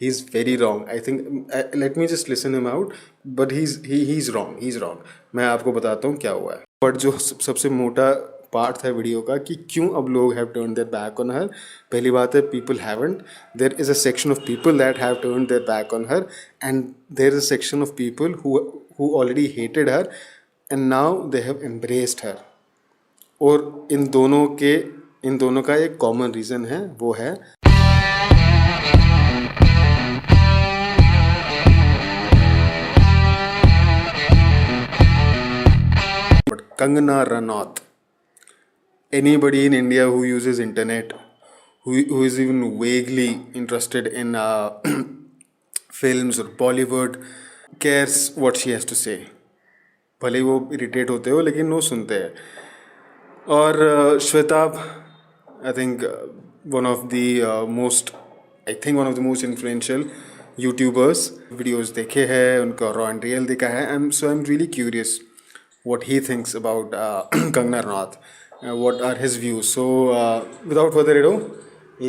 he's very wrong. I think let me just listen him out. But he's wrong. He's wrong. मैं आपको बताता हूँ क्या हुआ है. बट जो सबसे मोटा पार्ट था वीडियो का कि क्यों अब लोग have turn their back on her. पहली बात है, people haven't. There is a section of people that have turn their back on her, and there is a section of people who already hated her and now they have embraced her. और इन दोनों का एक common reason है, वो है Kangana Ranaut. Anybody in India who uses internet, who is even vaguely interested in films or Bollywood, cares what she has to say. भले ही वो irritate होते हो लेकिन वो सुनते हैं. और Shwetabh, I think one of the most influential YouTubers. Videos देखे हैं, उनका रॉ एंड रियल देखा है. I am really curious what he thinks about Kangana Ranaut, what are his views. So without further ado,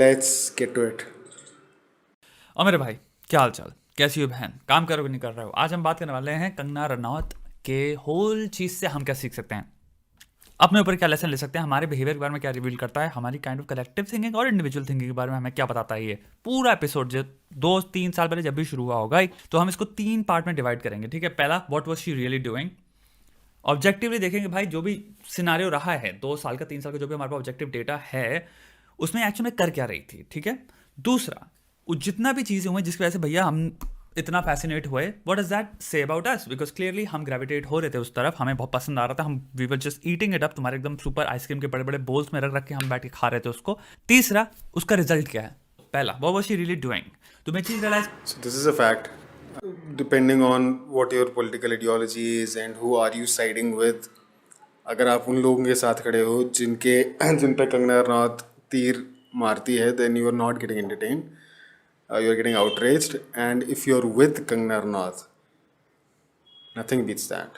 let's get to it. और मेरे भाई, क्या हाल चाल, कैसी हो बहन, काम करो कि नहीं कर रहे हो. आज हम बात करने वाले हैं कंगना रनौत के होल चीज़ से हम क्या सीख सकते हैं, अपने ऊपर क्या लेसन ले सकते हैं, हमारे बिहेवियर के बारे में क्या रिवील करता है, हमारी काइंड ऑफ कलेक्टिव थिंकिंग और इंडिविजुअल थिंकिंग के बारे में हमें क्या बताता है. ये पूरा एपिसोड जो 2-3 साल पहले जब भी शुरू हुआ होगा, तो हम इसको 3 पार्ट में डिवाइड करेंगे. ठीक है, पहला, what was she really doing. Objectively देखेंगे भाई, जो भी सिनारियो रहा है 2 साल का 3 साल का, जो भी हमारे पास ऑब्जेक्टिव डेटा है, उसमें एक्चुअल में कर क्या रही थी. ठीक है. दूसरा, जितना भी चीज़ें हुई जिसकी वजह से भैया हम इतना फैसिनेट हुए, what does that say about us, because clearly हम ग्रेविटेट हो रहे थे उस तरफ, हमें बहुत पसंद आ रहा था, हम we were just eating it up. तुम्हारे एकदम सुपर आइसक्रीम के बड़े बड़े बोल्स में रख रख के हम बैठ के खा रहे थे उसको. तीसरा, उसका रिजल्ट क्या है. पहला, what was she really doing. तुम्हें चीज़ realise. So this is a fact. Depending on what your political ideology is and who are you siding with, अगर आप उन लोगों के साथ खड़े हो जिन पे कंगना रनौत तीर मारती है, then you are not getting entertained. You are getting outraged. And if you are with Kangna Ranaut, nothing beats that.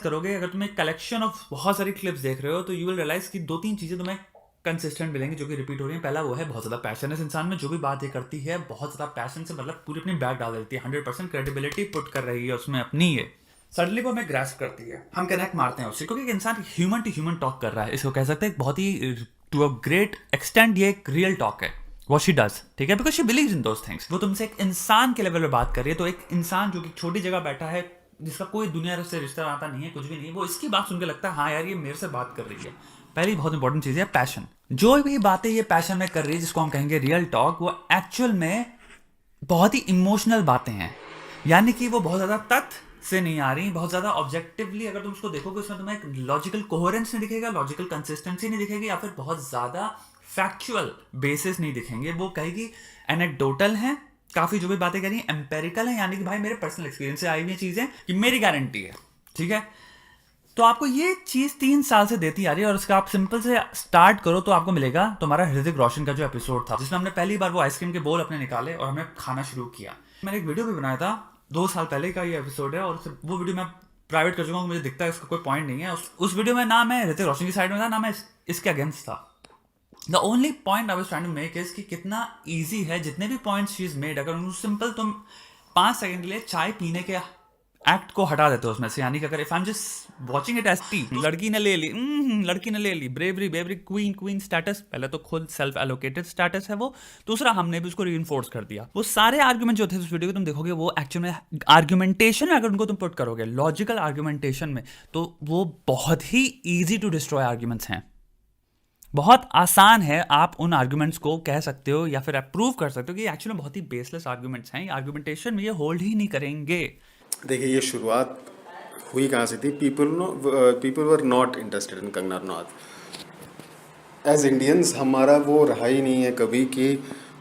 करोगे, अगर तुम एक कलेक्शन ऑफ बहुत सारी क्लिप्स देख रहे हो, तो यू विल रियलाइज कि 2-3 चीज़ें तुम्हें कंसिस्टेंट मिलेंगी जो कि रिपीट हो रही हैं. पहला वो है, बहुत ज़्यादा पैशन है इस इंसान में, जो भी बात ये करती है बहुत ज़्यादा पैशन से, मतलब पूरी अपनी बैग डाल देती है, 100% क्रेडिबिलिटी पुट कर रही है उसमें अपनी. ये सडनली वो हमें ग्रास्प करती है, हम कनेक्ट मारते हैं उससे, क्योंकि एक इंसान ह्यूमन टू ह्यूमन टॉक कर रहा है. इसको कह सकते हैं बहुत ही टू अ ग्रेट एक्सटेंड ये एक रियल टॉक है, what she does. ठीक है, because she believes in those things. वो तुमसे एक इंसान के लेवल पे बात कर रही है, तो एक इंसान जो कि छोटी जगह बैठा है, जिसका कोई दुनिया से रिश्ता आता नहीं है, कुछ भी नहीं, वो इसकी बात सुन के लगता है हाँ यार ये मेरे से बात कर रही है. पहली बहुत इंपॉर्टेंट चीज़ है पैशन. जो भी बातें ये पैशन में कर रही है, जिसको हम कहेंगे रियल टॉक, वो एक्चुअल में बहुत ही इमोशनल बातें हैं. यानी कि वो बहुत ज़्यादा तथ्य से नहीं आ रही, बहुत ज़्यादा ऑब्जेक्टिवली अगर तुम उसको देखोगे, उसमें तुम्हें एक लॉजिकल कोहेरेंस नहीं दिखेगा, लॉजिकल कंसिस्टेंसी नहीं दिखेगी, या फिर बहुत ज़्यादा फैक्चुअल बेसिस नहीं दिखेंगे. वो कहेगी एनेक्डोटल हैं काफ़ी, जो भी बातें कह रही हैं एम्पेरिकल हैं, यानी कि भाई मेरे पर्सनल एक्सपीरियंस से आई हुई चीज़ें कि मेरी गारंटी है. ठीक है, तो आपको ये चीज़ 3 साल से देती आ रही है, और उसका आप सिंपल से स्टार्ट करो तो आपको मिलेगा तुम्हारा ऋतिक रोशन का जो एपिसोड था, जिसमें हमने पहली बार वो आइसक्रीम के बोल अपने निकाले और हमने खाना शुरू किया. मैंने एक वीडियो भी बनाया था 2 साल पहले का ये एपिसोड है, और वो वीडियो मैं प्राइवेट कर चुका हूँ, मुझे दिखता है इसका कोई पॉइंट नहीं है. उस वीडियो में ना मैं ऋतिक रोशन की साइड में था, ना मैं इसके अगेंस्ट था. The only point I was trying to make is कि कितना ईजी है, जितने भी पॉइंट्स शी इज मेड, अगर उनको सिंपल तुम 5 सेकंड के लिए चाय पीने के एक्ट को हटा देते हो उसमें से. यानी कि अगर if I am just watching it as tea, लड़की ने ले ली ब्रेवरी क्वीन स्टेटस, पहले तो खुद सेल्फ एलोकेटेड स्टेटस है वो, दूसरा हमने भी उसको रीइंफोर्स कर दिया. वो सारे आर्ग्यूमेंट जो थे उस वीडियो को तुम देखोगे, वो एक्चुअल में आर्ग्यूमेंटेशन में अगर उनको तुम पुट करोगे लॉजिकल आर्ग्यूमेंटेशन में, तो वो बहुत ही ईजी टू डिस्ट्रॉय आर्ग्यूमेंट्स हैं. बहुत आसान है, आप उन आर्ग्यूमेंट्स को कह सकते हो या फिर अप्रूव कर सकते हो कि एक्चुअली बहुत ही बेसलेस आर्ग्यूमेंट्स हैं, आर्ग्यूमेंटेशन में ये होल्ड ही नहीं करेंगे. देखिए, ये शुरुआत हुई कहाँ से थी. People were not interested in Kangana Ranaut. As Indians हमारा वो रहा ही नहीं है कभी कि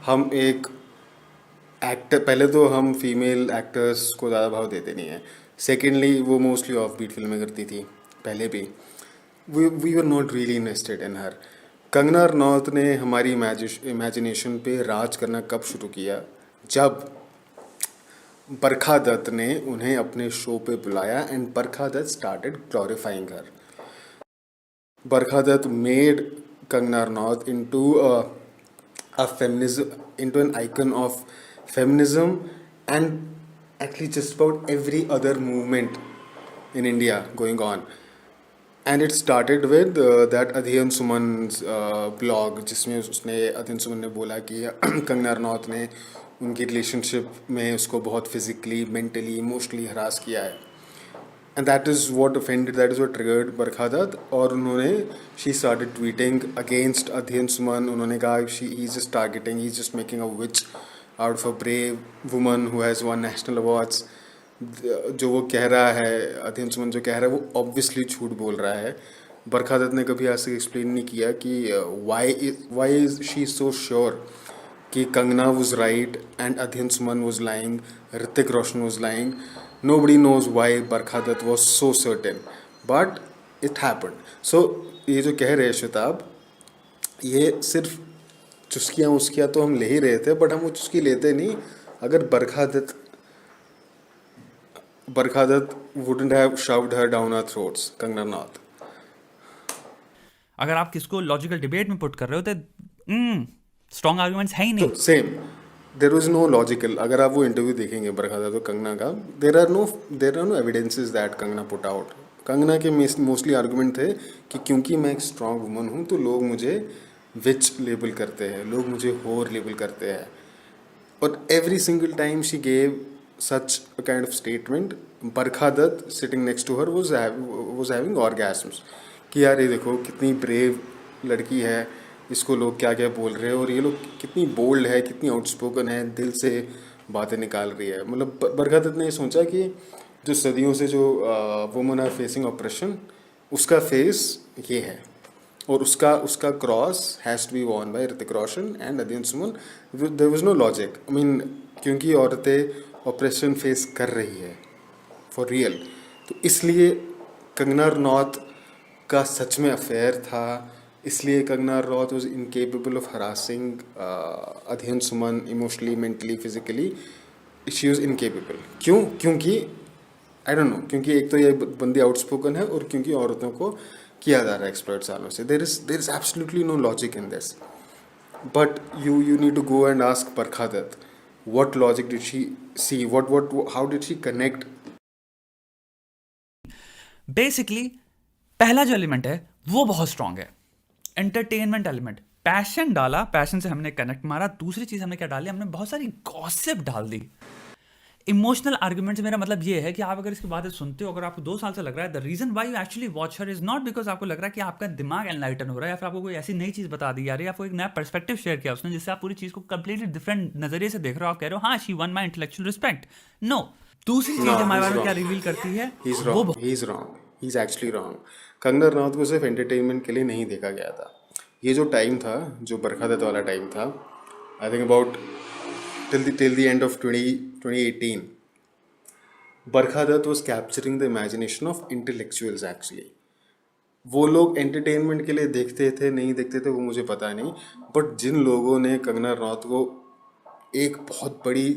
हम एक एक्टर, पहले तो हम फीमेल एक्टर्स को ज़्यादा भाव देते नहीं हैं. सेकेंडली, वो मोस्टली ऑफ बीट फिल्में करती थी पहले भी. We were not really invested in her. Kangana Ranaut ने हमारी इमेजिनेशन पे राज करना कब शुरू किया, जब बरखा दत्त ने उन्हें अपने शो पे बुलाया and Barkha Dutt started glorifying her. Barkha Dutt made Kangana Ranaut into a into an icon of feminism and actually just about every other movement in India going on. And it started with that अध्ययन सुमन's blog, जिसमें उसने अध्ययन सुमन ने बोला कि कंगना रनौत ने उनकी रिलेशनशिप में उसको बहुत फिजिकली मेंटली इमोशनली हरास किया है. And that is what offended, that is what triggered बरखा दत्त. और उन्होंने she started tweeting against अध्ययन सुमन. उन्होंने कहा he's just targeting, he's just making a witch out of a brave woman who has won national awards. जो वो कह रहा है, अध्ययन सुमन जो कह रहा है, वो ऑब्वियसली झूठ बोल रहा है. बरखा दत्त ने कभी आज तक एक्सप्लेन नहीं किया कि why is she so sure कि कंगना was right and अध्ययन सुमन was lying, Hrithik Roshan was lying. Nobody knows why Barkha Dutt was so certain, but it happened. So ये जो कह रहे हैं शताब, ये सिर्फ चुस्कियाँ उसकियाँ तो हम ले ही रहे थे, बट हम वो चुस्की लेते नहीं अगर बरखा Dutt wouldn't have shoved her down our throats, Kangana Ranaut. अगर आप किसको लॉजिकल डिबेट में पुट कर रहे हो तो स्ट्रॉन्ग आर्गुमेंट्स है ही नहीं. Same, there is no logical. अगर आप वो इंटरव्यू देखेंगे बरखा दत्त और कंगना का, there are no evidences that Kangana put out. Kangana के मोस्टली आर्गुमेंट थे कि क्योंकि मैं एक स्ट्रॉन्ग वुमन हूँ तो लोग मुझे विच लेबल करते हैं, लोग मुझे होर लेबल करते हैं. और every single time she gave such a kind of statement, Barkha Dutt sitting next to her was having orgasms कि यार ये देखो कितनी ब्रेव लड़की है, इसको लोग क्या क्या बोल रहे हैं और ये लोग कितनी बोल्ड है, कितनी आउटस्पोकन है, दिल से बातें निकाल रही है. मतलब बरखा दत्त ने ये सोचा कि जो सदियों से जो वुमन आर फेसिंग ऑपरेशन, उसका फेस ये है और उसका cross has to be borne by Hrithik Roshan and Adhyayan Suman. There was no logic. I mean क्योंकि औरतें ऑपरेशन फेस कर रही है फॉर रियल, तो इसलिए कंगना रनौत का सच में अफेयर था, इसलिए Kangana Ranaut was incapable of harassing Adhyayan Suman emotionally, mentally, physically. She was incapable. क्योंकि आई डोंट नो, क्योंकि एक तो ये बंदी आउटस्पोकन है और क्योंकि औरतों को किया जा रहा है एक्सप्लॉइट सालों से. There is absolutely no logic in this. But you need to go and ask Barkha Dutt, what logic did she see? How did she connect? Basically पहला जो एलिमेंट है वो बहुत स्ट्रांग है, एंटरटेनमेंट एलिमेंट. पैशन डाला, passion से हमने connect मारा. दूसरी चीज हमने क्या डाली, हमने बहुत सारी गॉसिप डाल दी. इमोशनल आर्ग्यूमेंट से मेरा मतलब ये है कि आप अगर इसकी बातें सुनते हो, अगर आपको 2 साल से लग रहा है, the reason why you actually watch her is not because आपको लग रहा है कि आपका दिमाग एनलाइटन हो रहा है या फिर आपको कोई ऐसी नई चीज़ बता दी जा रही है, आपको एक नया पर्सपेक्टिव शेयर किया उसने जिससे आप पूरी चीज़ को कंप्लीटली डिफरेंट नजरिए से देख रहे हो. आप कह रहे हो हाँ she won my intellectual respect. No, दूसरी चीज हमारे बारे में क्या रिवील करती है, he is actually wrong. Kangana Ranaut को सिर्फ एंटरटेनमेंट के लिए नहीं देखा गया था. ये जो टाइम था, जो बरखा दत्त वाला टाइम था, I think about till the end of 2018, Barkha Dutt was capturing the imagination of intellectuals actually. वो लोग एंटरटेनमेंट के लिए देखते थे नहीं देखते थे वो मुझे पता नहीं, बट जिन लोगों ने कंगना रनौत को एक बहुत बड़ी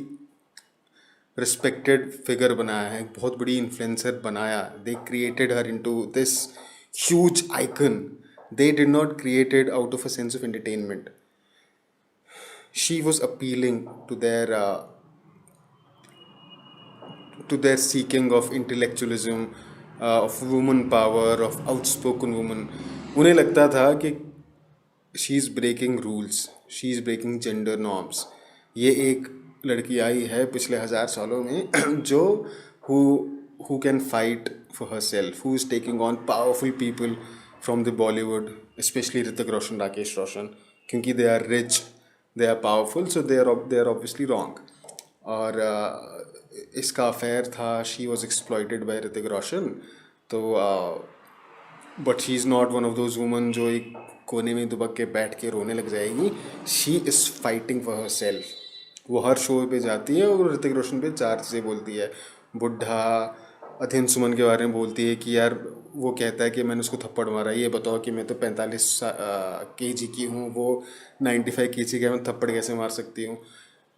रिस्पेक्टेड फिगर बनाया है, एक बहुत बड़ी इन्फ्लुएंसर बनाया, they created her into this huge icon. They did not created out of a sense of entertainment. She was appealing to their seeking of intellectualism, of woman power, of outspoken woman. उन्हें लगता था कि she is breaking rules, she is breaking gender norms. ये एक लड़की आई है पिछले 1000 सालों में जो who can fight for herself, who is taking on powerful people from the Bollywood, especially Hrithik Roshan, Rakesh Roshan, क्योंकि they are rich, they are powerful, so they are obviously wrong. और इसका अफेयर था, she was exploited by Hrithik Roshan. तो but she is not one of those women जो एक कोने में दुबक के बैठ के रोने लग जाएगी. She is fighting for her self. वो हर शो पे जाती है और ऋतिक रोशन पे 4 चीज़ें बोलती है. बुढ़ा, अध्ययन सुमन के बारे में बोलती है कि यार वो कहता है कि मैंने उसको थप्पड़ मारा, ये बताओ कि मैं तो 45 kg की हूँ, वो 95 kg का, मैं थप्पड़ कैसे मार सकती हूँ.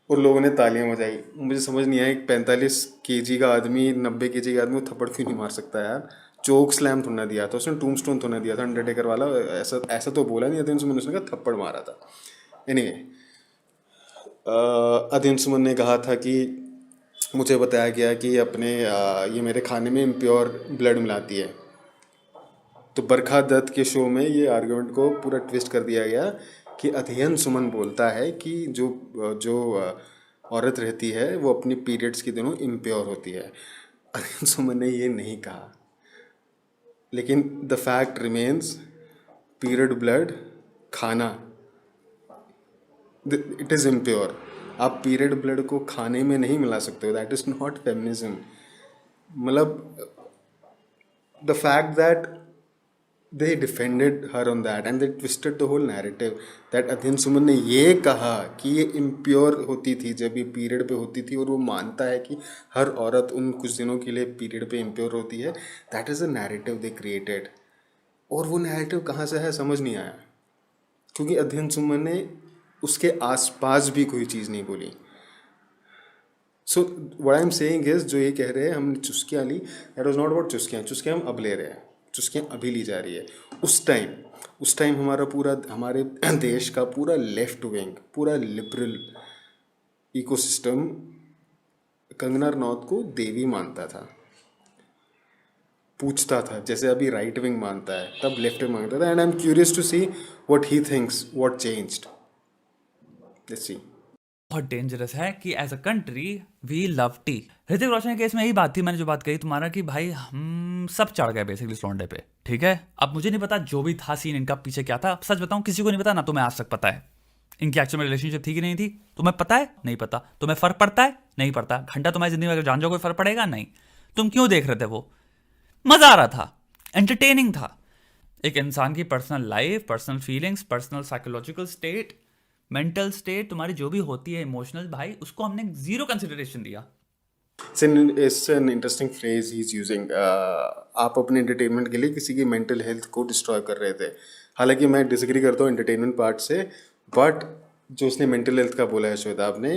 और लोगों ने तालियां बजाई. मुझे समझ नहीं आया, एक 45 kg का आदमी 90 kg का आदमी वो थप्पड़ क्यों नहीं मार सकता यार. चोक स्लैम थोड़ा दिया था उसने, टूम स्टोन थोड़ा दिया था अंडरटेकर वाला, ऐसा तो बोला नहीं. अध्ययन सुमन उसने कहा थप्पड़ मारा था. एनीवे, अधीन सुमन ने कहा था कि मुझे बताया गया कि ये मेरे खाने में इम्प्योर ब्लड मिलाती है। तो बरखा दत्त के शो में ये आर्गुमेंट को पूरा ट्विस्ट कर दिया गया कि अध्ययन सुमन बोलता है कि जो औरत रहती है वो अपनी पीरियड्स के दिनों इम्प्योर होती है। अध्ययन सुमन ने ये नहीं कहा, लेकिन the fact remains, period blood खाना इट इज़ इम्प्योर। आप पीरियड ब्लड को खाने में नहीं मिला सकते हो, दैट इज़ नॉट फेमिनिज्म। मतलब the fact that they defended her on that and they twisted the whole narrative that अध्ययन सुमन ने ये कहा कि ये इम्प्योर होती थी जब ये पीरियड पे होती थी, और वो मानता है कि हर औरत उन कुछ दिनों के लिए पीरियड पे इम्प्योर होती है। That is a narrative they created, और वो नैरेटिव कहाँ से है समझ नहीं आया, क्योंकि अध्ययन सुमन ने उसके आसपास भी कोई चीज़ नहीं बोली। So what I am saying is, जो ये कह रहे हैं हमने चुस्कियाँ ली, दैट वाज नॉट अबाउट चुस्कियाँ। चुस्कियाँ हम अब ले रहे हैं, चुस्कियाँ अभी ली जा रही है। उस टाइम हमारे देश का पूरा लेफ्ट विंग, पूरा लिबरल इकोसिस्टम कंगना रनौत को देवी मानता था, पूछता था, जैसे अभी राइट विंग मानता है तब लेफ्ट विंग मानता था। And I am curious to see what he thinks, what changed. Let's see. बहुत डेंजरस है कि as a country we love tea. Hrithik Roshan के केस में यही बात थी, मैंने जो बात कही तुम्हारा, कि भाई हम सब चढ़ गए बेसिकली इस लौंडे पे, ठीक है। अब मुझे नहीं पता जो भी था सीन इनका पीछे क्या था, सच बताऊं किसी को नहीं पता, ना तुम्हें आज तक पता है इनकी एक्चुअल में रिलेशनशिप थी कि नहीं थी। तुम्हें पता है? नहीं पता। तुम्हें फर्क पड़ता है? नहीं पड़ता। घंटा तुम्हारी जिंदगी में अगर जान जाओ कोई फर्क पड़ेगा? नहीं। तुम क्यों देख रहे थे? वो मजा आ रहा था, एंटरटेनिंग था। एक इंसान की personal life, personal feelings, personal psychological state, mental state तुम्हारी जो भी होती है इमोशनल, भाई उसको हमने जीरो कंसिडरेशन दिया। It's an interesting phrase he is using. आप अपने एंटरटेनमेंट के लिए किसी की मेंटल हेल्थ को डिस्ट्रॉय कर रहे थे। हालांकि मैं डिसएग्री करता हूँ एंटरटेनमेंट पार्ट से, बट जो उसने मेंटल हेल्थ का बोला है श्वेताब ने,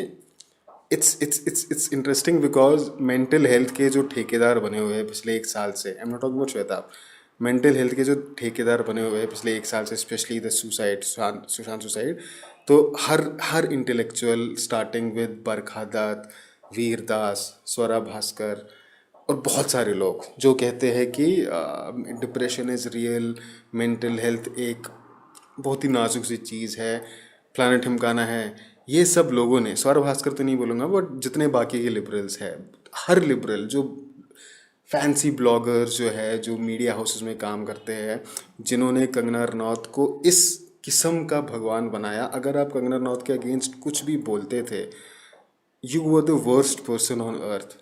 it's interesting because mental health के जो ठेकेदार बने हुए हैं पिछले 1 साल से, I am not talking about Shwetabh, mental health के जो ठेकेदार बने हुए हैं पिछले 1 साल से, स्पेशली द सुशांत सुसाइड, तो हर इंटेलेक्चुअल स्टार्टिंग विद बरखा दत्त, वीर दास, स्वरा भास्कर और बहुत सारे लोग जो कहते हैं कि depression is real, mental health एक बहुत ही नाजुक सी चीज़ है, प्लानट ठिमकाना है, ये सब लोगों ने, स्वरा भास्कर तो नहीं बोलूँगा बट जितने बाकी के लिबरल्स हैं, हर लिबरल जो फैंसी ब्लॉगर्स जो है, जो मीडिया हाउसेस में काम करते हैं, जिन्होंने कंगना रनौत को इस किस्म का भगवान बनाया, अगर आप कंगना रनौत के अगेंस्ट कुछ भी बोलते थे, you were the worst person on earth.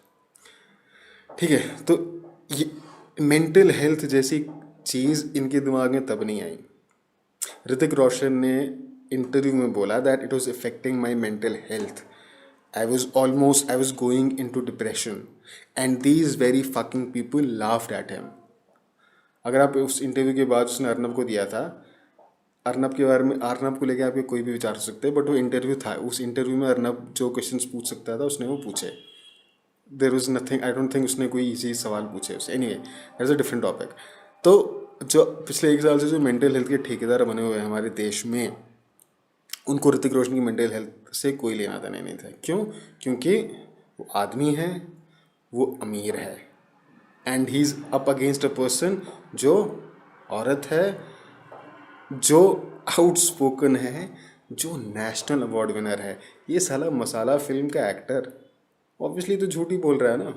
ठीक है, तो ये मेंटल हेल्थ जैसी चीज़ इनके दिमाग में तब नहीं आई। ऋतिक रोशन ने इंटरव्यू में बोला that it was affecting my mental health, I was going into depression and these very fucking people laughed at him. अगर आप उस इंटरव्यू के बाद उसने अर्नब को दिया था, अर्नब के बारे में, अर्नब को लेके आपके कोई भी विचार हो सकते हैं, बट वो इंटरव्यू था, उस इंटरव्यू में अर्नब जो क्वेश्चंस पूछ सकता था उसने वो पूछे। There was nothing, I don't think उसने कोई इजी सवाल पूछे उससे। Anyway that's a different topic. तो जो पिछले 1 साल से जो मेंटल हेल्थ के ठेकेदार बने हुए हैं हमारे देश में, उनको ऋतिक रोशन की मेंटल हेल्थ से कोई लेना देना नहीं था। क्यों? क्योंकि वो आदमी है, वो अमीर है, and he is up against a person जो औरत है, जो आउटस्पोकन है, जो नेशनल अवार्ड विनर है। ये साला मसाला फिल्म का एक्टर ऑब्वियसली तो झूठ ही बोल रहा है ना।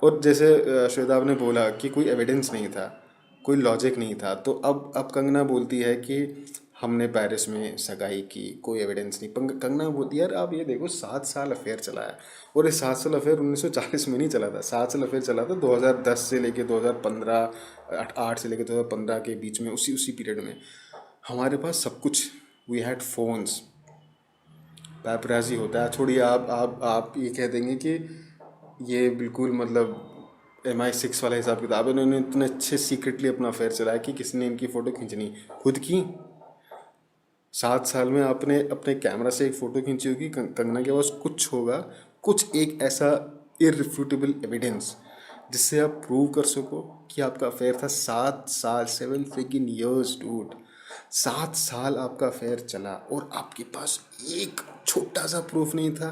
और जैसे श्वेताब ने बोला कि कोई एविडेंस नहीं था, कोई लॉजिक नहीं था, तो अब कंगना बोलती है कि हमने पेरिस में सगाई की, कोई एविडेंस नहीं। कंगना बोलती है यार आप ये देखो 7 साल अफेयर चला है, और ये 7 साल अफेयर 1940 में नहीं चला था, 7 साल अफेयर चला था 2010 से लेके 2015, 8 से लेके 2015 के बीच में, उसी पीरियड में हमारे पास सब कुछ, वी हैड फोन्स, पैपराजी होता है। छोड़िए, आप ये कह देंगे कि ये बिल्कुल मतलब MI6 वाला हिसाब किताब है, उन्होंने इतने अच्छे सीक्रेटली अपना अफेयर चलाया कि किसी ने इनकी फ़ोटो खींचनी खुद की। 7 साल में आपने अपने कैमरा से एक फ़ोटो खींची होगी, कंगना के पास कुछ होगा, कुछ एक ऐसा इररिफ्यूटेबल एविडेंस जिससे आप प्रूव कर सको कि आपका अफेयर था। 7 साल, 7 फ्रिकिंग ईयर्स डूड। 7 साल आपका अफेयर चला और आपके पास एक छोटा सा प्रूफ नहीं था,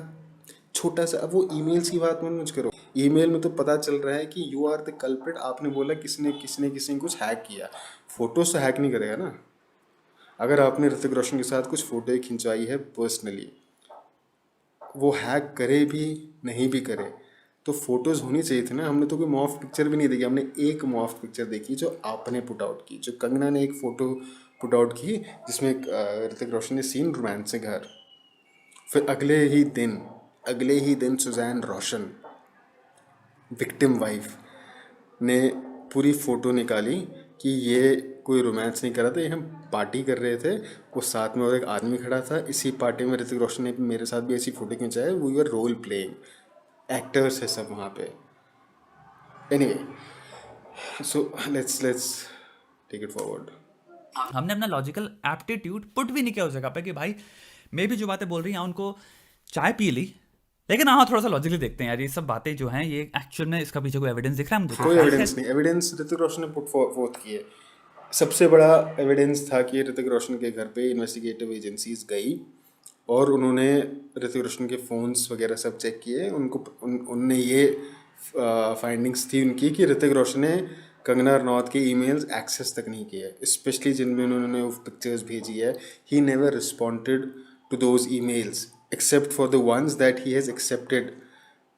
छोटा सा। अब वो ईमेल्स की बात मत मुझ करो, ईमेल में तो पता चल रहा है कि यू आर द कल्प्रिट। आपने बोला किसने कुछ हैक किया, फोटोज तो हैक नहीं करेगा ना। अगर आपने ऋतिक रोशन के साथ कुछ फोटो खिंचवाई है पर्सनली, वो हैक करे भी नहीं भी करे तो फोटोज़ होनी चाहिए थी ना। हमने तो कोई मॉफ पिक्चर भी नहीं देखी, हमने एक मॉफ पिक्चर देखी जो आपने पुट आउट की, जो कंगना ने एक फ़ोटो पुट आउट की जिसमें ऋतिक रोशन ने सीन रोमांस से घर। फिर अगले ही दिन सुजैन रोशन, विक्टिम वाइफ, ने पूरी फ़ोटो निकाली कि ये कोई रोमांस नहीं कर रहा था, ये हम पार्टी कर रहे थे। वो साथ में और एक आदमी खड़ा था, इसी पार्टी में ऋतिक रोशन ने मेरे साथ भी ऐसी फ़ोटो खिंचाई। We were role playing, actors है सब वहाँ पे। Anyway, so let's take it forward. हमने अपना लॉजिकल एप्टीट्यूड पुट भी नहीं किया उस जगह पे कि भाई मे भी जो बातें बोल रही हैं उनको चाय पी ली, लेकिन हाँ थोड़ा सा लॉजिकली देखते हैं यार ये सब बातें जो हैं ये एक्चुअल में इसका पीछे कोई एविडेंस दिख रहा है मुझे? कोई एविडेंस नहीं, एविडेंस ऋतिक रोशन ने पुट फोर्थ किए। सबसे बड़ा एविडेंस था कि ऋतिक रोशन के घर पे इन्वेस्टिगेटिव एजेंसीज गई और उन्होंने ऋतिक रोशन के फ़ोन्स वगैरह सब चेक किए। उनने ये फाइंडिंग्स थी उनकी कि ऋतिक रोशन ने कंगना रनौत के ईमेल्स एक्सेस तक नहीं किए, स्पेशली जिनमें उन्होंने वो पिक्चर्स भेजी है। He never responded to those emails except for the ones that he has accepted,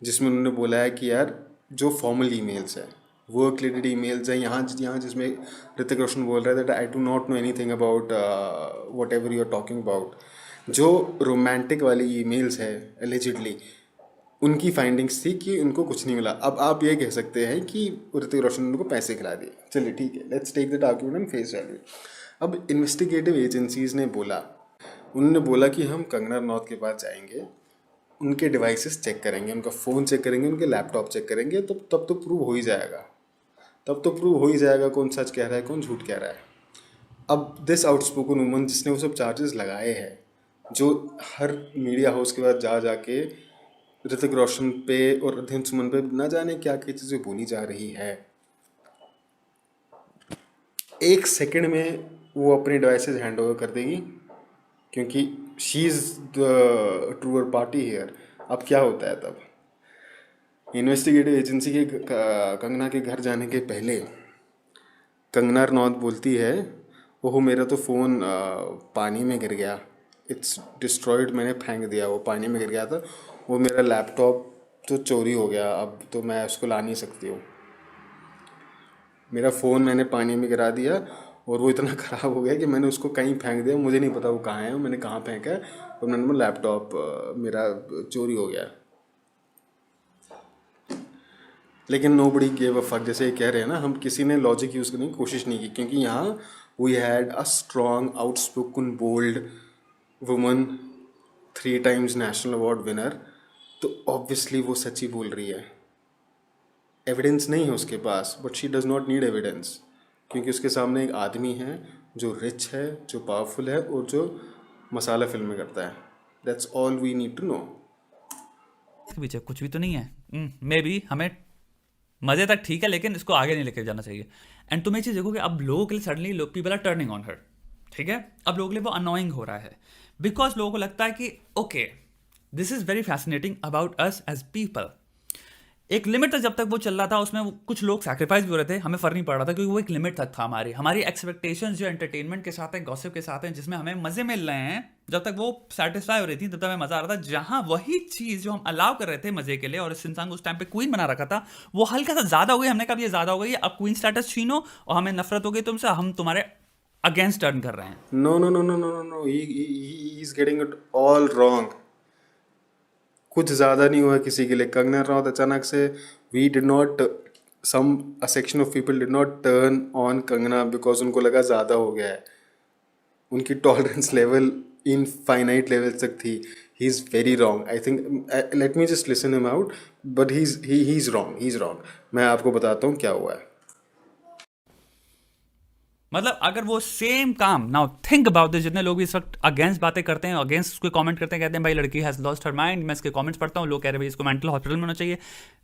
जिसमें उन्होंने बोला है कि यार जो फॉर्मल ईमेल्स है, वर्क रिलेटेड ईमेल्स हैं, यहाँ जिसमें ऋतिक रोशन बोल रहा है that I do not know anything about whatever you are talking about, जो रोमांटिक वाली ईमेल्स है एलिजिडली, उनकी फाइंडिंग्स थी कि उनको कुछ नहीं मिला। अब आप ये कह सकते हैं कि ऋतिक रोशन ने उनको पैसे खिला दिए, चलिए ठीक है, let's take that argument on face value. अब इन्वेस्टिगेटिव एजेंसीज ने बोला, उन्होंने बोला कि हम कंगना रनौत के पास जाएंगे, उनके डिवाइसेस चेक करेंगे, उनका फ़ोन चेक करेंगे, उनके लैपटॉप चेक करेंगे, तो तब तो प्रूव हो ही जाएगा, कौन सच कह रहा है कौन झूठ कह रहा है। अब दिस आउटस्पोकन वुमन जिसने वो सब चार्जेस लगाए हैं, जो हर मीडिया हाउस के बाद जाके ऋतिक रोशन पे और अध्ययन सुमन पे ना जाने क्या क्या चीज़ें बोली जा रही है, एक सेकंड में वो अपने डिवाइसेस हैंड ओवर कर देगी क्योंकि she is the truer party here. अब क्या होता है तब, इन्वेस्टिगेटिव एजेंसी के कंगना के घर जाने के पहले कंगना रनौत बोलती है, ओहो मेरा तो फ़ोन पानी में गिर गया, इट्स डिस्ट्रॉयड, मैंने फेंक दिया, वो पानी में गिर गया था, वो मेरा लैपटॉप तो चोरी हो गया, अब तो मैं उसको ला नहीं सकती हूँ, मेरा फ़ोन मैंने पानी में गिरा दिया और वो इतना ख़राब हो गया कि मैंने उसको कहीं फेंक दिया, मुझे नहीं पता वो कहाँ है, मैंने कहाँ फेंका है, और मैंने लैपटॉप मेरा चोरी हो गया। लेकिन nobody gave a fuck, जैसे कह रहे हैं ना, हम किसी ने लॉजिक यूज़ करने की कोशिश नहीं की, क्योंकि यहाँ we had a strong outspoken bold woman, 3 times national award winner, तो ऑब्वियसली वो सच ही बोल रही है। एविडेंस नहीं है उसके पास, but she does not need evidence, क्योंकि उसके सामने एक आदमी है जो रिच है, जो पावरफुल है और जो मसाला फिल्में करता है। That's all we need to know. इसके पीछे कुछ भी तो नहीं है। मे बी हमें मजे तक ठीक है, लेकिन इसको आगे नहीं लेकर जाना चाहिए। एंड तुम ये चीज़ देखो कि अब लोगों के लिए suddenly people are turning on her, ठीक है, अब लोगों के लिए वो अनोइंग हो रहा है, बिकॉज लोगों को लगता है कि okay this is very fascinating about us as people. एक लिमिट तक जब तक वो चल रहा था उसमें कुछ लोग सैक्रिफाइस भी हो रहे थे, हमें फर्क नहीं पड़ रहा था, क्योंकि वो एक लिमिट तक था। हमारी एक्सपेक्टेशंस जो एंटरटेनमेंट के साथ हैं, गॉसिप के साथ हैं, जिसमें हमें मजे मिल रहे हैं, जब तक वो सेटिस्फाई हो रही थी तब तक हमें मजा आ रहा था। जहां वही चीज़ जो हम अलाउ कर रहे थे मजे के लिए, और इस इंसान को उस टाइम पे क्वीन बना रखा था, वो हल्का सा ज्यादा हो गई, हमने कहा ये ज्यादा हो गई, अब क्वीन स्टेटस छीनो और हमें नफरत हो गई तुमसे, हम तुम्हारे अगेंस्ट टर्न कर रहे हैं। No no no no no no no, he is getting it all wrong. कुछ ज़्यादा नहीं हुआ किसी के लिए। कंगना रनौत अचानक से, we did not, a section of people did not turn on Kangana because उनको लगा ज़्यादा हो गया है। उनकी टॉलरेंस लेवल इनफाइनाइट लेवल तक थी। He is very wrong, I think, let me just listen him out, but he is wrong. मैं आपको बताता हूँ क्या हुआ है। मतलब अगर वो सेम काम, नाउ थिंक अबाउट दिस, जितने लोग इस वक्त अगेंस्ट बातें करते हैं, अगेंस्ट उसको कमेंट करते हैं, कहते हैं भाई लड़की हैज लॉस्ट हर माइंड, मैं इसके कमेंट्स पढ़ता हूँ, लोग कह रहे हैं भाई इसको मेंटल हॉस्पिटल में होना चाहिए,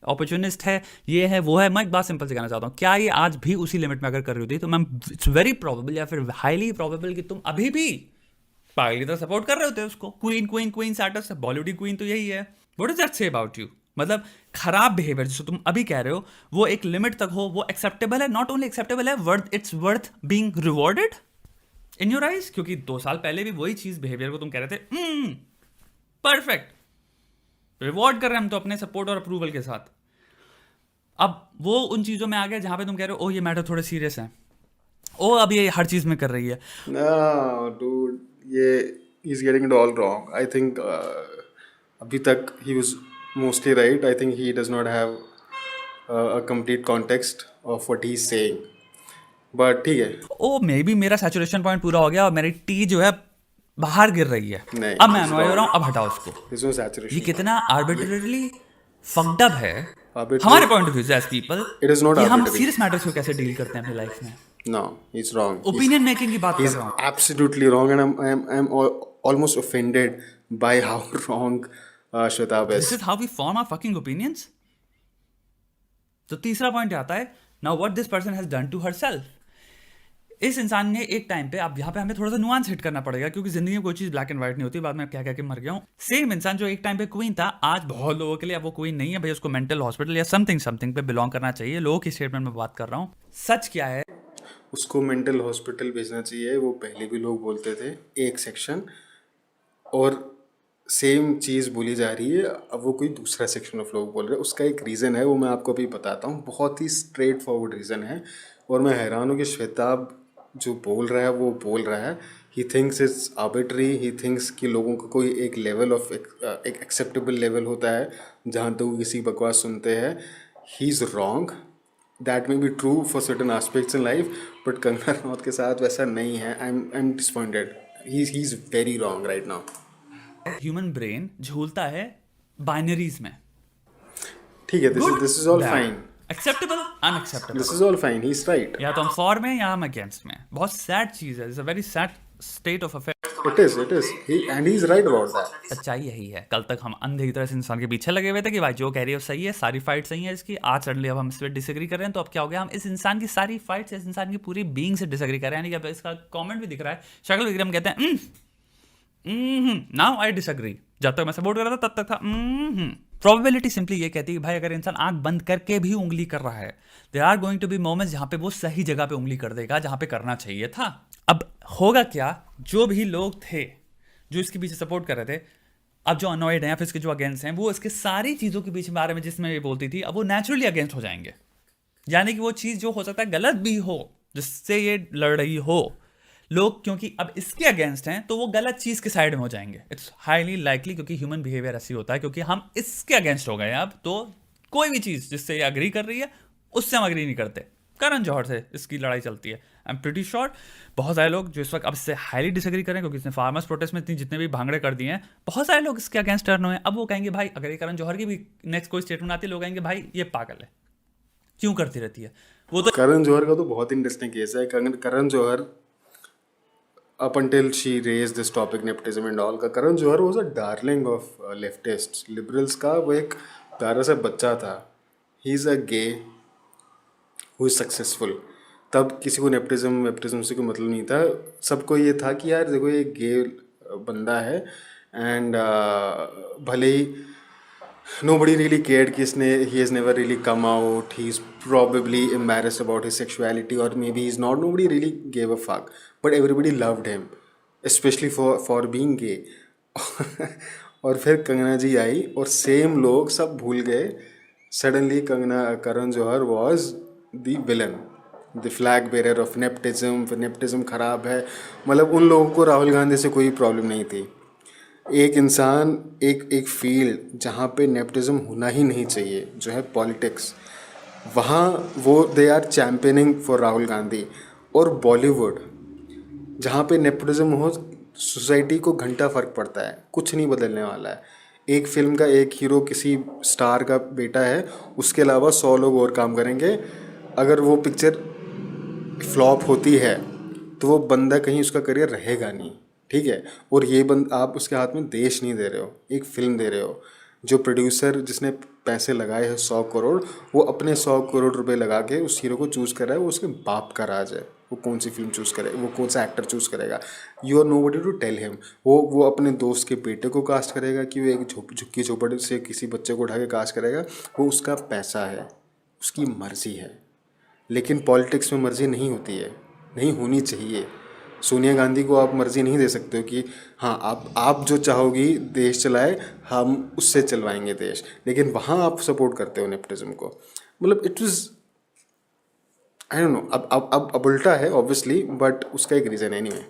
अपॉर्चुनिस्ट है, ये है वो है। मैं एक बात सिंपल से कहना चाहता हूँ, क्या ये आज भी उसी लिमिट में अगर कर रही होती तो मैम इट्स वेरी प्रोबेबल या फिर हाईली प्रोबेबल कि तुम अभी भी पागल की तरह सपोर्ट कर रहे होते उसको। Queen queen queen status, Bollywood queen तो यही है। What does that say about you? मतलब खराब बिहेवियर जिसको तुम अभी कह रहे हो वो एक लिमिट तक हो, वो एक्सेप्टेबल है, नॉट ओनली एक्सेप्टेबल है, worth it's worth being rewarded in your eyes. क्योंकि 2 साल पहले भी वही चीज बिहेवियर को तुम कह रहे थे परफेक्ट, रिवॉर्ड कर रहे हैं हम तो अपने सपोर्ट और अप्रूवल के साथ। अब वो उन चीजों में आ गया जहां पे तुम कह रहे हो ओ ये मैटर थोड़े सीरियस है, ओ अब ये हर चीज में कर रही है। No, dude, ये he's getting it all wrong. I think अभी तक he was mostly right. I think he does not have a complete context of what he's saying. But ठीक है, ओ मे बी मेरा सैचुरेशन पॉइंट पूरा हो गया और मेरी टी जो है बाहर गिर रही है, नहीं, अब मैं it's अनॉय हो रहा हूँ, wrong. अब हटाओ उसको। There's no ये saturation. कितना आर्बिट्रेरली फक्ड अप है Arbitrary- हमारे पॉइंट ऑफ व्यू से as people It is not कि हम arbitrary. सीरियस मैटर्स को कैसे डील करते हैं अपनी लाइफ में। No, he's wrong. Opinion making की बात कर He's रहा हूँ। absolutely wrong, and I'm almost offended by how wrong Shwetab this is. Is how we form our fucking opinions. तो तीसरा पॉइंट आता है now what this person has done to herself. इस इंसान ने एक टाइम पे, अब यहाँ पे हमें थोड़ा सा नुआंस हिट करना पड़ेगा क्योंकि जिंदगी में कोई चीज ब्लैक एंड व्हाइट नहीं होती, बाद में क्या क्या के मर गया हूँ। सेम इंसान जो एक टाइम पे क्वीन था, आज बहुत लोगों के लिए अब वो क्वीन नहीं है भाई, उसको मेंटल हॉस्पिटल या समथिंग समथिंग पे बिलोंग करना चाहिए। लोगों की स्टेटमेंट में बात कर रहा हूँ। सच क्या है? उसको मेंटल हॉस्पिटल भेजना चाहिए, वो पहले भी लोग बोलते थे एक सेक्शन, और सेम चीज़ बोली जा रही है, अब वो कोई दूसरा सेक्शन ऑफ लोग बोल रहे हैं। उसका एक रीज़न है, वो मैं आपको अभी बताता हूँ, बहुत ही स्ट्रेट फॉरवर्ड रीज़न है। और मैं हैरान हूँ कि श्वेताब जो बोल रहा है वो बोल रहा है, he thinks it's arbitrary, he thinks कि लोगों का कोई एक लेवल ऑफ एक एक्सेप्टेबल लेवल होता है जहाँ तक वो किसी बकवास सुनते हैं। He is wrong, that may be true for certain aspects in life, but Kangana Ranaut के साथ वैसा नहीं है। I M disappointed, he is very wrong right now. Human brain झूलता है बाइनरीज में, ठीक है, this is all fine, acceptable unacceptable, this is all fine, he is right. या तो हम फॉर में या हम अगेंस्ट में। बहुत सैड चीज है, it's a very sad state of affair. It is and he is right about that. सच्चाई यही है। कल तक हम अंधे की तरह से इंसान के पीछे लगे हुए थे कि भाई जो कह रही है वो सही है, सारी फाइट सही है इसकी। आज सडनली अब हम इस पर डिसएग्री कर रहे हैं, तो अब क्या हो गया, हम इस इंसान की सारी फाइट्स, इस इंसान की पूरी बीइंग से डिसएग्री कर रहे हैं। यानी कि इसका कमेंट भी दिख रहा है, शक्ल भी दिख रहा है, हम कहते हैं नाउ आई डिसएग्री। जब तक मैं सपोर्ट कर रहा था तब तक था प्रोबेबिलिटी सिंपली ये कहती है भाई अगर इंसान आंख बंद करके भी उंगली कर रहा है, there are going to be moments जहां पे वो सही जगह पे उंगली कर देगा जहां पे करना चाहिए था। अब होगा क्या, जो भी लोग थे जो इसके पीछे सपोर्ट कर रहे थे, अब जो अनॉयड हैं या फिर इसके जो अगेंस्ट हैं, वो इसके सारी चीज़ों के पीछे बारे में जिसमें ये बोलती थी, अब वो नेचुरली अगेंस्ट हो जाएंगे। यानी कि वो चीज़ जो हो सकता है गलत भी हो जिससे ये लड़ रही हो, लोग क्योंकि अब इसके अगेंस्ट हैं तो वो गलत चीज़ के साइड में हो जाएंगे। इट्स हाईली लाइकली, क्योंकि ह्यूमन बिहेवियर ऐसी होता है, क्योंकि हम इसके अगेंस्ट हो गए अब, तो कोई भी चीज़ जिससे ये अग्री कर रही है उससे हम अग्री नहीं करते। करण जौहर से इसकी लड़ाई चलती है। आई एम प्रीटी श्योर बहुत सारे लोग जो इस वक्त अब इससे हाईली डिसएग्री करें, क्योंकि इसने फार्मर्स प्रोटेस्ट में इतनी जितने भी भांगड़े कर दिए हैं, बहुत सारे लोग इसके अगेंस्ट टर्न हुए हैं। अब वो कहेंगे भाई अगर ये करण जौहर की भी नेक्स्ट कोई स्टेटमेंट आती है, लोग कहेंगे भाई ये पागल है, क्यों करती रहती है वो। तो करण जौहर का तो बहुत इंटरेस्टिंग केस है। Karan Johar up until she raised this topic nepotism and all का, करण Johar was a darling of leftists, liberals का वो एक प्यारा सा बच्चा था। he is a gay who is successful। तब किसी को नेपोटिज्म से कोई मतलब नहीं था, सबको ये था कि यार देखो ये गे बंदा है, एंड भले ही nobody really cared कि इसने he has never really come out, he is probably embarrassed about his sexuality, or maybe he's not, nobody really gave a fuck, but everybody loved him, especially for being gay। और फिर कंगना जी आई और same लोग सब भूल गए, suddenly Karan Johar was the villain, the flag bearer of nepotism। Nepotism खराब है, मतलब उन लोगों को राहुल गांधी से कोई प्रॉब्लम नहीं थी। एक इंसान एक फील्ड जहाँ पे नेपोटिज्म होना ही नहीं चाहिए, जो है पॉलिटिक्स, वहाँ वो they are championing for Rahul Gandhi. और बॉलीवुड जहाँ पे नेपोटिज्म हो, सोसाइटी को घंटा फ़र्क पड़ता है, कुछ नहीं बदलने वाला है। एक फिल्म का एक हीरो किसी स्टार का बेटा है, उसके अलावा 100 लोग और काम करेंगे। अगर वो पिक्चर फ्लॉप होती है तो वो बंदा कहीं उसका करियर रहेगा नहीं, ठीक है। और ये आप उसके हाथ में देश नहीं दे रहे हो, एक फिल्म दे रहे हो। जो प्रोड्यूसर जिसने पैसे लगाए हैं 100 करोड़, वो अपने 100 करोड़ रुपए लगा के उस हीरो को चूज़ कर रहा है। वो उसके बाप का राज है, वो कौन सी फिल्म चूज़ करे, वो कौन सा एक्टर चूज़ करेगा। You are nobody to tell him. वो अपने दोस्त के बेटे को कास्ट करेगा कि वो एक झुग्गी झोपड़ी से किसी बच्चे को उठा के कास्ट करेगा, वो उसका पैसा है, उसकी मर्ज़ी है। लेकिन पॉलिटिक्स में मर्ज़ी नहीं होती है, नहीं होनी चाहिए। सोनिया गांधी को आप मर्ज़ी नहीं दे सकते हो कि हाँ आप जो चाहोगी देश चलाए, हम उससे चलवाएंगे देश। लेकिन वहाँ आप सपोर्ट करते हो नेपोटिज्म को। मतलब it was, I don't know. अब उल्टा है ऑब्वियसली, बट उसका एक रीज़न है एनीवे।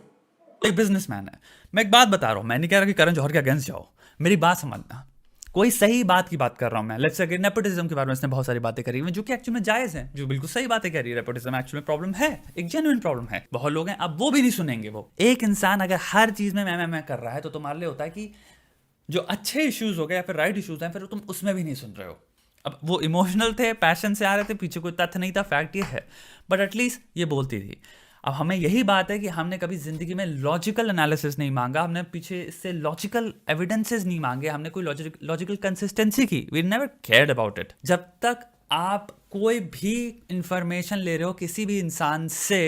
एक बिजनेसमैन है। मैं एक बात बता रहा हूँ, मैं नहीं कह रहा कि करण जौहर के अगेंस्ट जाओ, मेरी बात समझना। कोई सही बात की बात कर रहा हूँ मैं। लेट्स से नेपोटिज्म के बारे में इसने बहुत सारी बातें करी हुई हैं जो कि एक्चुअली में जायज़ हैं, जो बिल्कुल सही बातें कह रही है। नेपोटिज्म एक्चुअली में प्रॉब्लम है, एक जेन्युइन प्रॉब्लम है। बहुत लोग हैं, अब वो भी नहीं सुनेंगे। वो एक इंसान अगर हर चीज़ में मैं कर रहा है तो तुम्हारे लिए होता है कि जो अच्छे इश्यूज हो गए या फिर राइट इश्यूज हैं, फिर तुम उसमें भी नहीं सुन रहे हो। अब वो इमोशनल थे, पैशन से आ रहे थे, पीछे कोई तथ्य नहीं था, फैक्ट ये है, बट एटलीस्ट ये बोलती थी। अब हमें यही बात है कि हमने कभी जिंदगी में लॉजिकल एनालिसिस नहीं मांगा, हमने पीछे इससे लॉजिकल एविडेंसेस नहीं मांगे, हमने कोई लॉजिकल कंसिस्टेंसी की, we never cared about it. जब तक आप कोई भी इंफॉर्मेशन ले रहे हो किसी भी इंसान से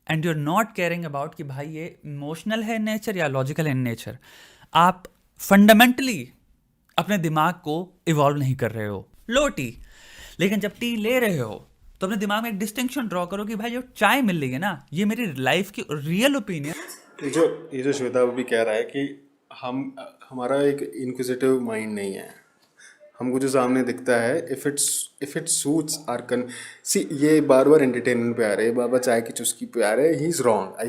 and you are not caring about कि भाई ये इमोशनल है इन नेचर या लॉजिकल इन नेचर, आप फंडामेंटली अपने दिमाग को इवॉल्व नहीं कर रहे हो। लो टी, लेकिन जब टी ले रहे हो तो अपने दिमाग में एक डिस्टिंक्शन ड्रॉ करो कि भाई जो चाय मिल रही है ना, ये मेरी लाइफ की रियल ओपिनियन। ये जो श्वेता भी कह रहा है कि हमारा एक इंक्विजिटिव माइंड नहीं है। हमको जो सामने दिखता है, इफ इट सूट्स आर कन सी, ये बार बार एंटरटेनमेंट पे आ रहे हैं, बार बार चाय की चुस्की पे आ रहे हैं। He is wrong,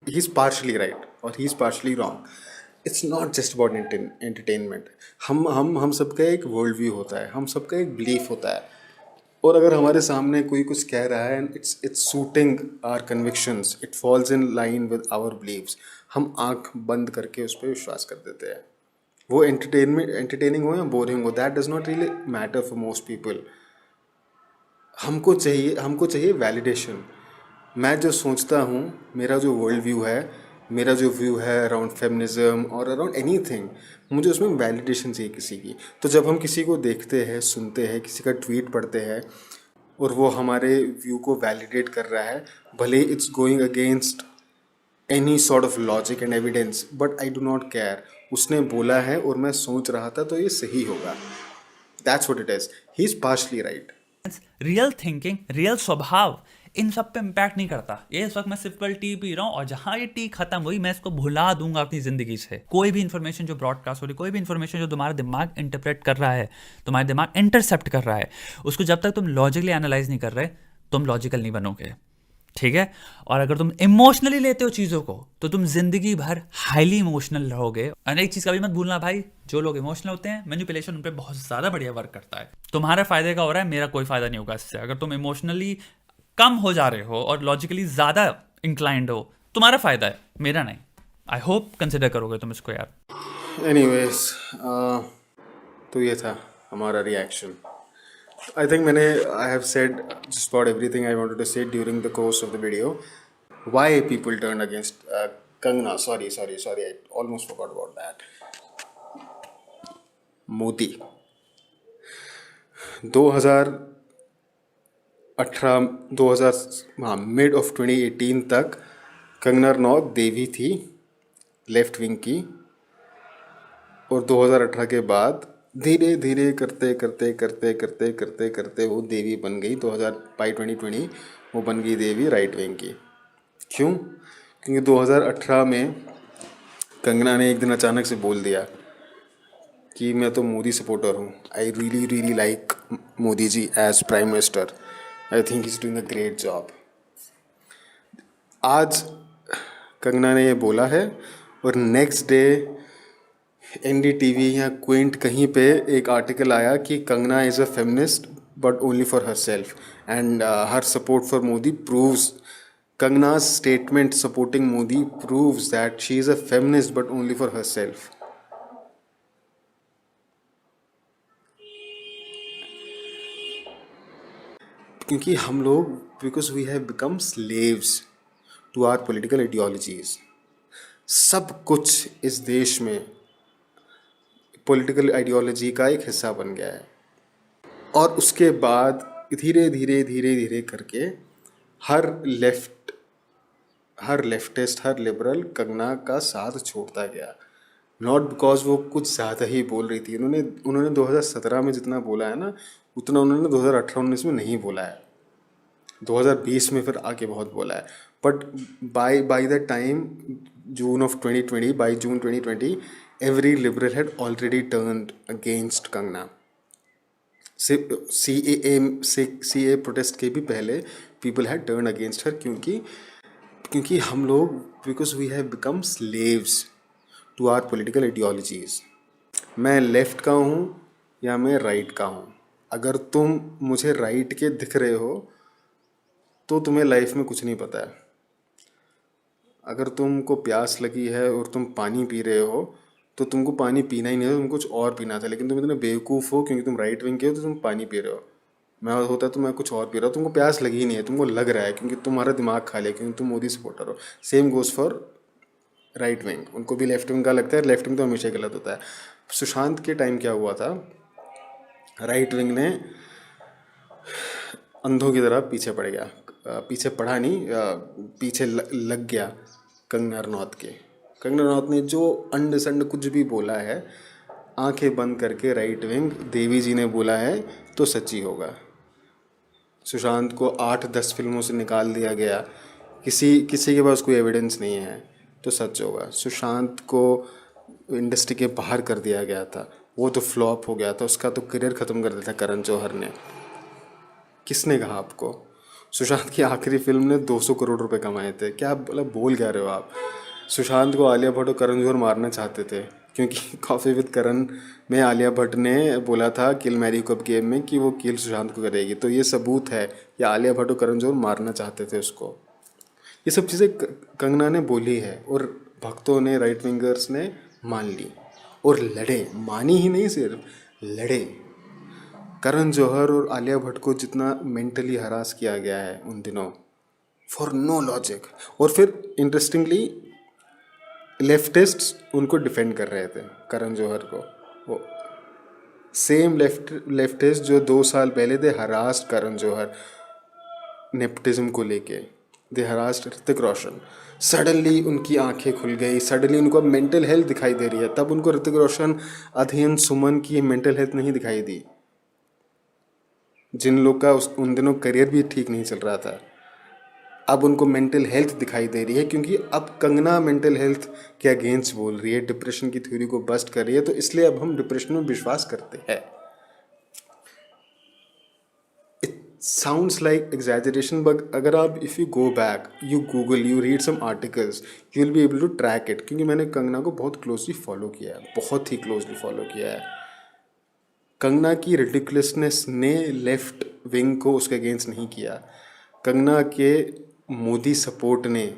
he is partially right और he is partially wrong. It's not just about entertainment. हम सबका एक वर्ल्ड व्यू होता है, हम सबका एक बिलीफ होता है। और अगर हमारे सामने कोई कुछ कह रहा है and it's suiting our convictions, it falls in line with our beliefs, हम आंख बंद करके उस पर विश्वास कर देते हैं। वो एंटरटेनिंग हो या बोरिंग हो, that does not really matter for most people. हमको चाहिए वैलिडेशन। मैं जो सोचता हूँ, मेरा जो वर्ल्ड व्यू है, मेरा जो व्यू है अराउंड फेमिनिज्म और अराउंड एनीथिंग, मुझे उसमें वैलिडेशन चाहिए किसी की। तो जब हम किसी को देखते हैं, सुनते हैं, किसी का ट्वीट पढ़ते हैं और वो हमारे व्यू को वैलिडेट कर रहा है, भले it's going against any sort of logic and evidence, but I do not care. उसने बोला है और मैं सोच रहा था तो ये सही होगा। That's what it is. He is partially right. Real thinking, real स्वभाव, इन सब पे इम्पैक्ट नहीं करता। ये इस वक्त मैं सिर्फ कल टी पी रहा हूँ और जहाँ ये टी खत्म हुई मैं इसको भुला दूंगा अपनी जिंदगी से। कोई भी इन्फॉर्मेशन जो ब्रॉडकास्ट हो रही, कोई भी इन्फॉर्मेशन जो तुम्हारा दिमाग इंटरप्रेट कर रहा है, तुम्हारा दिमाग इंटरसेप्ट कर रहा है, उसको जब तक तुम लॉजिकली एनालाइज नहीं कर रहे, तुम लॉजिकल नहीं बनोगे, ठीक है। और अगर तुम इमोशनली लेते हो चीज़ों को तो तुम जिंदगी भर हाईली इमोशनल रहोगे। और एक चीज़ कभी मत भूलना भाई, जो लोग इमोशनल होते हैं, मैनिपुलेशन उन पर बहुत ज़्यादा बढ़िया वर्क करता है। तुम्हारे फायदे का हो रहा है, मेरा कोई फायदा नहीं होगा इससे। अगर तुम इमोशनली कम हो जा रहे हो और लॉजिकली ज़्यादा इंक्लाइंड हो, तुम्हारा फायदा है, मेरा नहीं। आई होप कंसिडर करोगे तुम इसको यार। एनीवेज, तो ये था हमारा reaction. I think I have said just about everything I wanted to say during the course of the video. Why people turned against Kangana? Sorry, I almost forgot about that. Modi. 2018, हाँ, mid of 2018 तक कंगना रनौत देवी थी left wing की, और 2018 के बाद धीरे धीरे करते वो देवी बन गई। 2020 वो बन गई देवी राइट विंग की। क्यों? क्योंकि 2018 में कंगना ने एक दिन अचानक से बोल दिया कि मैं तो मोदी सपोर्टर हूँ। I really like Modi ji as prime minister. I think is doing a great job. आज कंगना ने ये बोला है और नेक्स्ट डे NDTV या क्विंट कहीं पे एक आर्टिकल आया कि Kangana is a feminist but only for herself, and her support for Modi proves, Kangana's statement supporting Modi proves that she is a feminist but only for herself. क्योंकि हम लोग, because we have become slaves to our political ideologies. सब कुछ इस देश में political ideology का एक हिस्सा बन गया है। और उसके बाद धीरे धीरे धीरे धीरे करके हर लेफ्टिस्ट, हर लिबरल कंगना का साथ छोड़ता गया। नॉट बिकॉज वो कुछ ज़्यादा ही बोल रही थी। उन्होंने 2017 में जितना बोला है ना, उतना उन्होंने 2018-19 में नहीं बोला है। 2020 में फिर आके बहुत बोला है। But by the time June 2020, every liberal had already turned against Kangana. CAA protest के भी पहले people had turn against her, क्योंकि हम लोग, because we have become slaves to our political ideologies. मैं लेफ्ट का हूँ या मैं राइट का हूँ। अगर तुम मुझे राइट के दिख रहे हो तो तुम्हें लाइफ में कुछ नहीं पता है। अगर तुमको प्यास लगी है और तुम पानी पी रहे हो तो तुमको पानी पीना ही नहीं था, तुमको कुछ और पीना था। लेकिन तुम इतने बेवकूफ़ हो क्योंकि तुम राइट विंग के हो तो तुम पानी पी रहे हो। मैं होता तो मैं कुछ और पी रहा हूँ, तुमको प्यास लगी ही नहीं है, तुमको लग रहा है क्योंकि तुम्हारा दिमाग खा लिया, क्योंकि तुम मोदी सपोर्टर हो। Same goes for right wing. उनको भी लेफ्ट विंग का लगता है, लेफ्ट विंग तो हमेशा गलत होता है। सुशांत के टाइम क्या हुआ था, राइट विंग ने अंधों की तरह पीछे पड़ गया। पीछे पड़ा नहीं, पीछे लग गया कंगना रनौत के। कंगना रनौत ने जो अंड संड कुछ भी बोला है, आंखें बंद करके राइट विंग देवी जी ने बोला है तो सच्ची होगा। सुशांत को 8-10 फिल्मों से निकाल दिया गया, किसी के पास कोई एविडेंस नहीं है तो सच होगा। सुशांत को इंडस्ट्री के बाहर कर दिया गया था, वो तो फ्लॉप हो गया था, उसका तो करियर ख़त्म कर दिया था करण जौहर ने। किसने कहा आपको? सुशांत की आखिरी फिल्म ने 200 करोड़ रुपए कमाए थे। क्या मतलब बोल क्या रहे हो आप? सुशांत को आलिया भट्ट और करण जौहर मारना चाहते थे, क्योंकि कॉफ़ी विद करण में आलिया भट्ट ने बोला था किल मैरी कप गेम में कि वो किल सुशांत को करेगी। तो ये सबूत है कि आलिया भट्ट और करण जौहर मारना चाहते थे उसको। ये सब चीज़ें कंगना ने बोली है और भक्तों ने, राइट विंगर्स ने मान ली और लड़े। मानी ही नहीं, सिर्फ लड़े। करण जौहर और आलिया भट्ट को जितना मेंटली हरास किया गया है उन दिनों, फॉर नो लॉजिक। और फिर इंटरेस्टिंगली लेफ्टिस्ट्स उनको डिफेंड कर रहे थे, करण जौहर को। वो सेम लेफ्टिस्ट जो 2 साल पहले थे हरास्ट करण जौहर नेपोटिज्म को लेके, दे हरास्ट ऋतिक रोशन। सडनली उनकी आंखें खुल गई, सडनली उनको अब मेंटल हेल्थ दिखाई दे रही है। तब उनको ऋतिक रोशन, अध्ययन, सुमन की मेंटल हेल्थ नहीं दिखाई दी, जिन लोग का उन दिनों करियर भी ठीक नहीं चल रहा था। अब उनको मेंटल हेल्थ दिखाई दे रही है, क्योंकि अब कंगना मेंटल हेल्थ के अगेंस्ट बोल रही है, डिप्रेशन की थ्योरी को बस्ट कर रही है। तो इसलिए अब हम डिप्रेशन में विश्वास करते हैं। It sounds like exaggeration, but अगर आप if you go back, you Google, you read some articles, you will be able to track it. क्योंकि मैंने कंगना को बहुत क्लोजली फॉलो किया है, बहुत ही क्लोजली फॉलो किया है। कंगना की रिडिकुलसनेस ने लेफ्ट विंग को उसके अगेंस्ट नहीं किया। कंगना के मोदी सपोर्ट ने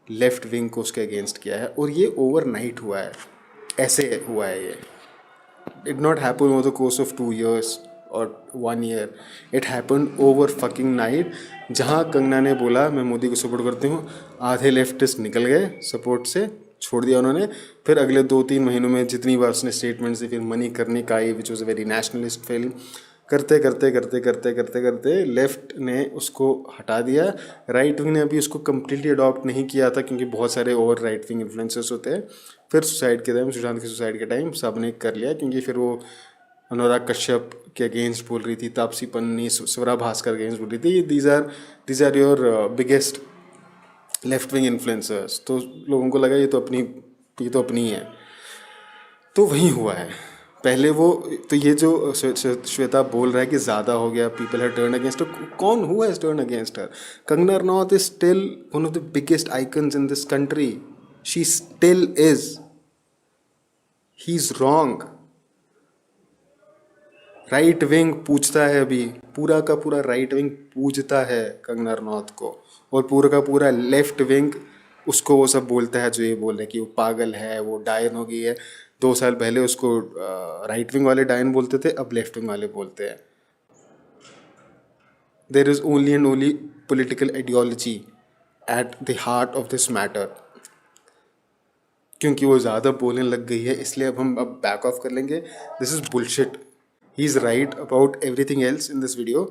लेफ्ट विंग को उसके अगेंस्ट किया है, और ये ओवरनाइट हुआ है, ऐसे हुआ है। ये did not happen over the course of 2 years और 1 year, it happen over fucking night. जहाँ कंगना ने बोला मैं मोदी को सपोर्ट करती हूँ, आधे लेफ्टिस्ट निकल गए सपोर्ट से, छोड़ दिया उन्होंने। फिर अगले 2-3 महीनों में जितनी बार उसने स्टेटमेंट दी, फिर मणिकर्णिका आई which was a very nationalist film, करते करते करते करते करते करते लेफ्ट ने उसको हटा दिया। राइट विंग ने अभी उसको कम्प्लीटली अडॉप्ट नहीं किया था, क्योंकि बहुत सारे और राइट विंग इन्फ्लुएंसर्स होते हैं। फिर सुसाइड के टाइम, सुशांत की सुसाइड के टाइम सब ने कर लिया, क्योंकि फिर वो अनुराग कश्यप के अगेंस्ट बोल रही थी, तापसी पन्नी, स्वरा भास्कर के अगेंस्ट बोल रही थी। These are your biggest left wing influencers. तो लोगों को लगा ये तो अपनी है। तो वही हुआ है। पहले वो तो ये जो श्वेता बोल रहा है कि ज़्यादा हो गया, पीपल हैव टर्न अगेंस्ट हर, कौन हुआ has turn against her? Kangana Ranaut is still one of the biggest icons in this country, she still is. He is wrong. Right wing पूछता है, अभी पूरा का पूरा राइट विंग पूछता है कंगना रनौत को, और पूरा का पूरा लेफ्ट विंग उसको वो सब बोलता है जो ये बोल रहे हैं कि वो पागल है, वो डायन हो गई है। 2 साल पहले उसको राइट विंग वाले डायन बोलते थे, अब लेफ्ट विंग वाले बोलते हैं। There is only and only political ideology at the heart of this matter. क्योंकि वो ज़्यादा बोलने लग गई है इसलिए अब बैक ऑफ कर लेंगे. This is bullshit. He is right about everything else in this video.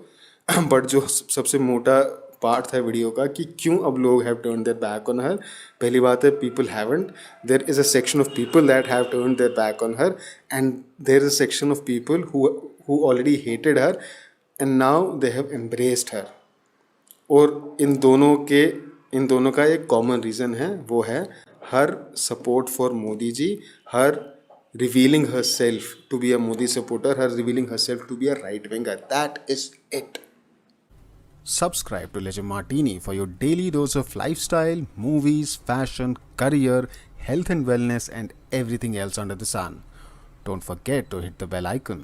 But जो सबसे मोटा पार्ट था वीडियो का कि क्यों अब लोग have turn their back on her. पहली बात है, people haven't. There is a section of people that have turn their back on her, and there is a section of people who already hated her and now they have embraced her. और इन दोनों का एक common reason है, वो है her support for Modi ji, her revealing herself to be a Modi supporter, her revealing herself to be a right winger. That is it. Subscribe to Legend Martini for your daily dose of lifestyle, movies, fashion, career, health and wellness, and everything else under the sun. Don't forget to hit the bell icon.